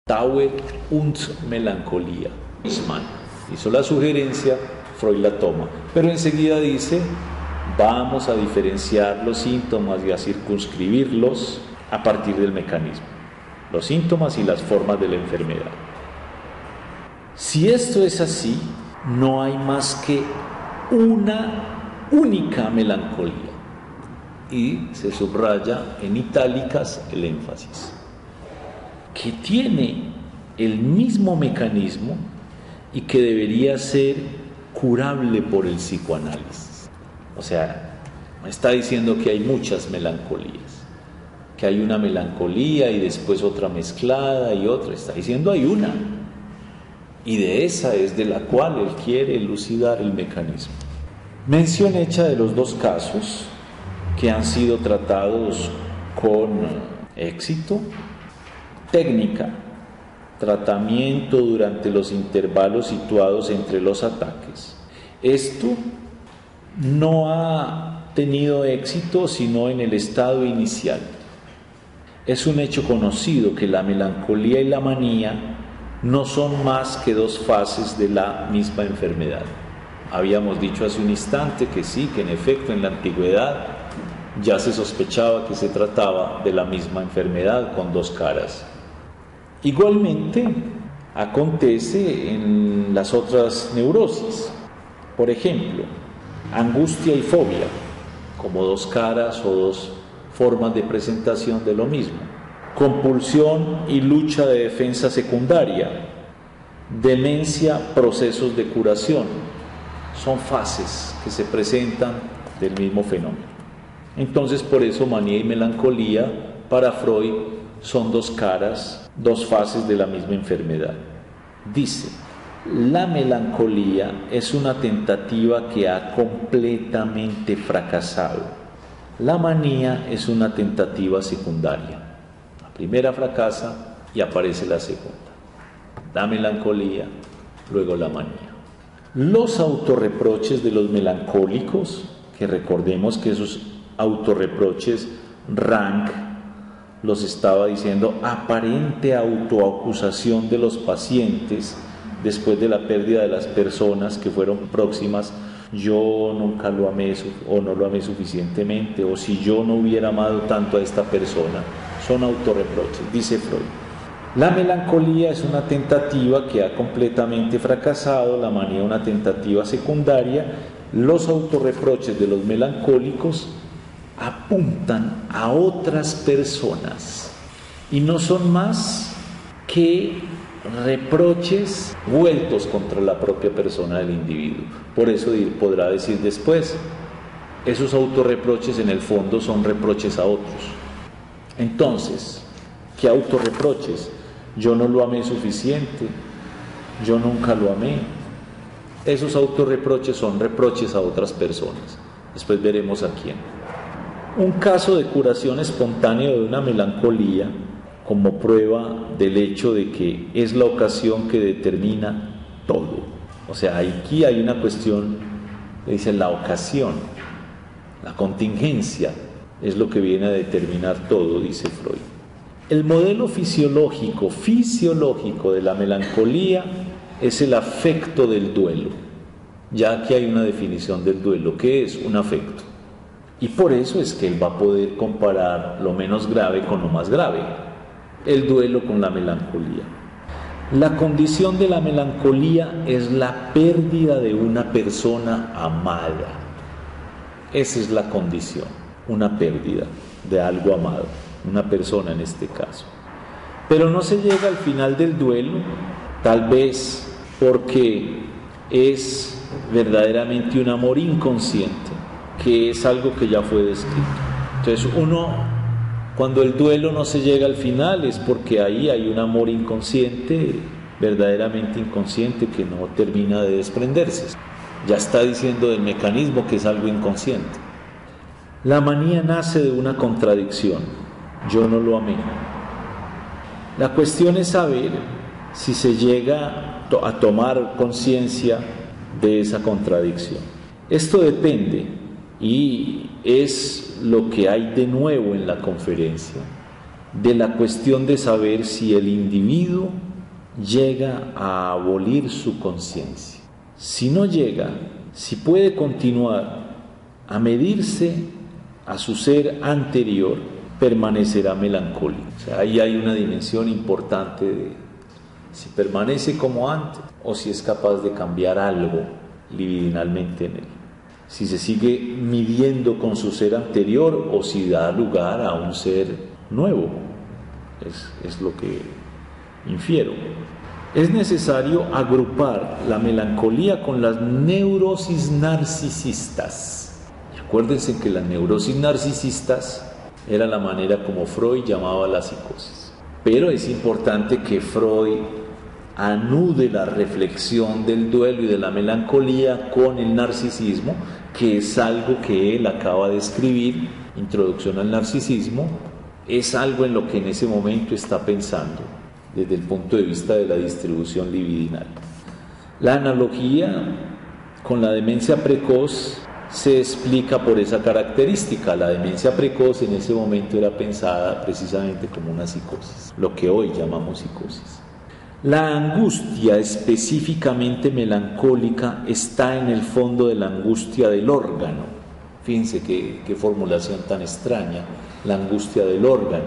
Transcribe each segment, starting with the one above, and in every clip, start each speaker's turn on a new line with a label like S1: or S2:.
S1: Trauer und Melancholia. Huysmans hizo la sugerencia, Freud la toma, pero enseguida dice, vamos a diferenciar los síntomas y a circunscribirlos a partir del mecanismo, los síntomas y las formas de la enfermedad. Si esto es así, no hay más que una única melancolía, y se subraya en itálicas el énfasis, que tiene el mismo mecanismo y que debería ser curable por el psicoanálisis. O sea, está diciendo que hay muchas melancolías, que hay una melancolía y después otra mezclada y otra. Está diciendo hay una, y de esa es de la cual él quiere elucidar el mecanismo. Mención hecha de los dos casos que han sido tratados con éxito. Técnica: tratamiento durante los intervalos situados entre los ataques. Esto no ha tenido éxito sino en el estado inicial. Es un hecho conocido que la melancolía y la manía no son más que dos fases de la misma enfermedad. Habíamos dicho hace un instante que sí, que en efecto en la antigüedad ya se sospechaba que se trataba de la misma enfermedad con dos caras. Igualmente acontece en las otras neurosis. Por ejemplo, angustia y fobia, como dos caras o dos formas de presentación de lo mismo. Compulsión y lucha de defensa secundaria. Demencia, procesos de curación. Son fases que se presentan del mismo fenómeno. Entonces, por eso manía y melancolía para Freud son dos caras, dos fases de la misma enfermedad. Dice, la melancolía es una tentativa que ha completamente fracasado. La manía es una tentativa secundaria. La primera fracasa y aparece la segunda. La melancolía, luego la manía. Los autorreproches de los melancólicos, que recordemos que esos autorreproches Rank los estaba diciendo, aparente autoacusación de los pacientes después de la pérdida de las personas que fueron próximas. Yo nunca lo amé o no lo amé suficientemente, o si yo no hubiera amado tanto a esta persona. Son autorreproches, dice Freud. La melancolía es una tentativa que ha completamente fracasado, la manía una tentativa secundaria. Los autorreproches de los melancólicos apuntan a otras personas y no son más que reproches vueltos contra la propia persona del individuo. Por eso podrá decir después, esos autorreproches en el fondo son reproches a otros. Entonces, ¿qué autorreproches? Yo no lo amé suficiente, yo nunca lo amé. Esos autorreproches son reproches a otras personas. Después veremos a quién. Un caso de curación espontánea de una melancolía como prueba del hecho de que es la ocasión que determina todo. O sea, aquí hay una cuestión, le dice la ocasión, la contingencia es lo que viene a determinar todo, dice Freud. El modelo fisiológico de la melancolía es el afecto del duelo. Ya aquí hay una definición del duelo. ¿Qué es un afecto? Y por eso es que él va a poder comparar lo menos grave con lo más grave, el duelo con la melancolía. La condición de la melancolía es la pérdida de una persona amada. Esa es la condición, una pérdida de algo amado, una persona en este caso. Pero no se llega al final del duelo, tal vez porque es verdaderamente un amor inconsciente, que es algo que ya fue descrito. Entonces cuando el duelo no se llega al final es porque ahí hay un amor inconsciente, verdaderamente inconsciente, que no termina de desprenderse. Ya está diciendo del mecanismo que es algo inconsciente. La manía nace de una contradicción. Yo no lo amé. La cuestión es saber si se llega a tomar conciencia de esa contradicción. Esto depende, y es lo que hay de nuevo en la conferencia, de la cuestión de saber si el individuo llega a abolir su conciencia. Si no llega, si puede continuar a medirse a su ser anterior, permanecerá melancólico. O sea, ahí hay una dimensión importante de si permanece como antes o si es capaz de cambiar algo libidinalmente en él. Si se sigue midiendo con su ser anterior o si da lugar a un ser nuevo. Es lo que infiero. Es necesario agrupar la melancolía con las neurosis narcisistas. Y acuérdense que las neurosis narcisistas era la manera como Freud llamaba la psicosis. Pero es importante que Freud anude la reflexión del duelo y de la melancolía con el narcisismo, que es algo que él acaba de escribir, Introducción al Narcisismo, es algo en lo que en ese momento está pensando desde el punto de vista de la distribución libidinal. La analogía con la demencia precoz se explica por esa característica. La demencia precoz en ese momento era pensada precisamente como una psicosis, lo que hoy llamamos psicosis. La angustia específicamente melancólica está en el fondo de la angustia del órgano. Fíjense qué formulación tan extraña, la angustia del órgano.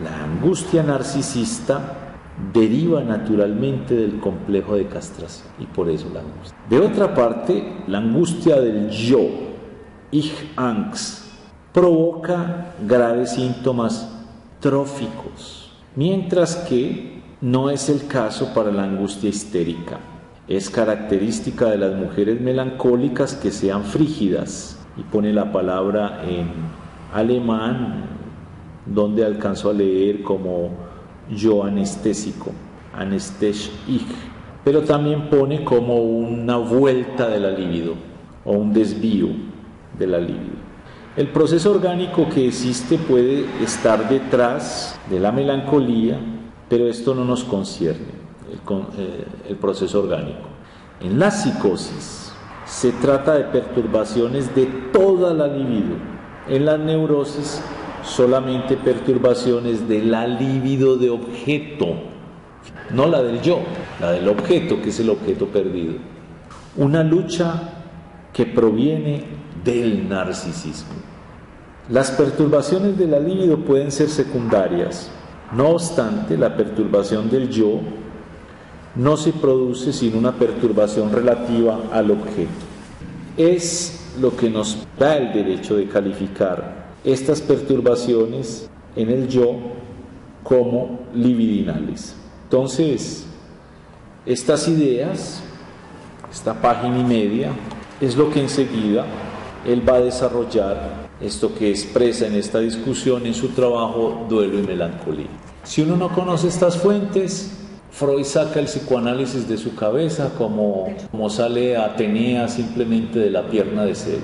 S1: La angustia narcisista deriva naturalmente del complejo de castración y por eso la angustia. De otra parte, la angustia del yo, Ich Angst, provoca graves síntomas tróficos, mientras que no es el caso para la angustia histérica. Es característica de las mujeres melancólicas que sean frígidas, y pone la palabra en alemán, donde alcanzó a leer como yo anestésico, anästhesisch, pero también pone como una vuelta de la libido o un desvío de la libido. El proceso orgánico que existe puede estar detrás de la melancolía, pero esto no nos concierne, el proceso orgánico. En la psicosis se trata de perturbaciones de toda la libido. En la neurosis solamente perturbaciones de la libido de objeto, no la del yo, la del objeto, que es el objeto perdido. Una lucha que proviene del narcisismo. Las perturbaciones de la libido pueden ser secundarias. No obstante, la perturbación del yo no se produce sin una perturbación relativa al objeto. Es lo que nos da el derecho de calificar estas perturbaciones en el yo como libidinales. Entonces, estas ideas, esta página y media, es lo que enseguida él va a desarrollar, esto que expresa en esta discusión en su trabajo Duelo y Melancolía. Si uno no conoce estas fuentes, Freud saca el psicoanálisis de su cabeza como sale Atenea simplemente de la pierna de Zeus.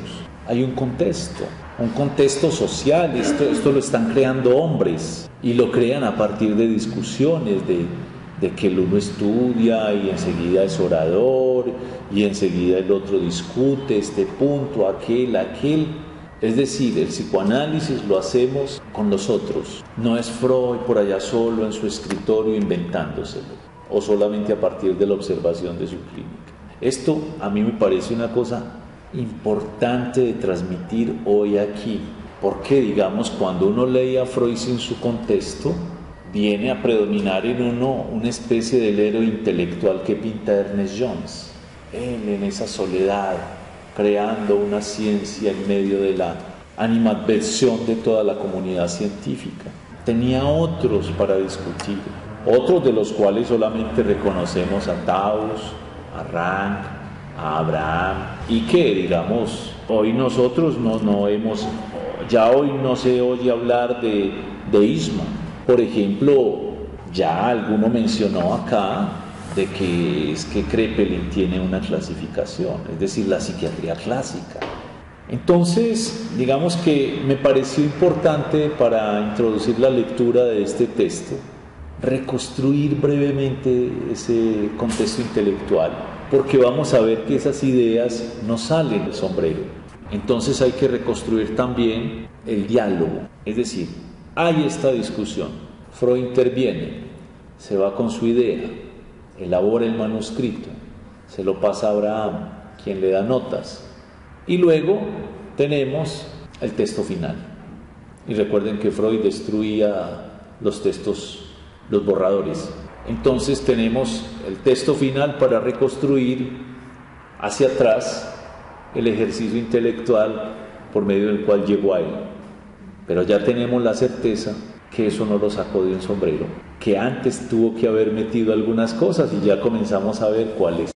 S1: Hay un contexto social, esto lo están creando hombres y lo crean a partir de discusiones, de que el uno estudia y enseguida es orador y enseguida el otro discute este punto, aquel. Es decir, el psicoanálisis lo hacemos con los otros, no es Freud por allá solo en su escritorio inventándoselo o solamente a partir de la observación de su clínica. Esto a mí me parece una cosa importante de transmitir hoy aquí, porque digamos cuando uno lee a Freud sin su contexto, viene a predominar en uno una especie del héroe intelectual que pinta Ernest Jones, él en esa soledad, creando una ciencia en medio de la animadversión de toda la comunidad científica. Tenía otros para discutir, otros de los cuales solamente reconocemos a Taus, a Rank, a Abraham, y que digamos hoy nosotros ya hoy no se oye hablar de Eastman. Por ejemplo, ya alguno mencionó acá de que es que Kraepelin tiene una clasificación, es decir, la psiquiatría clásica. Entonces, digamos que me pareció importante para introducir la lectura de este texto, reconstruir brevemente ese contexto intelectual, porque vamos a ver que esas ideas no salen del sombrero. Entonces hay que reconstruir también el diálogo, es decir, Hay esta discusión. Freud interviene, se va con su idea, elabora el manuscrito, se lo pasa a Abraham, quien le da notas, y luego tenemos el texto final. Y recuerden que Freud destruía los textos, los borradores. Entonces tenemos el texto final para reconstruir hacia atrás el ejercicio intelectual por medio del cual llegó a él. Pero ya tenemos la certeza que eso no lo sacó de un sombrero, que antes tuvo que haber metido algunas cosas y ya comenzamos a ver cuáles.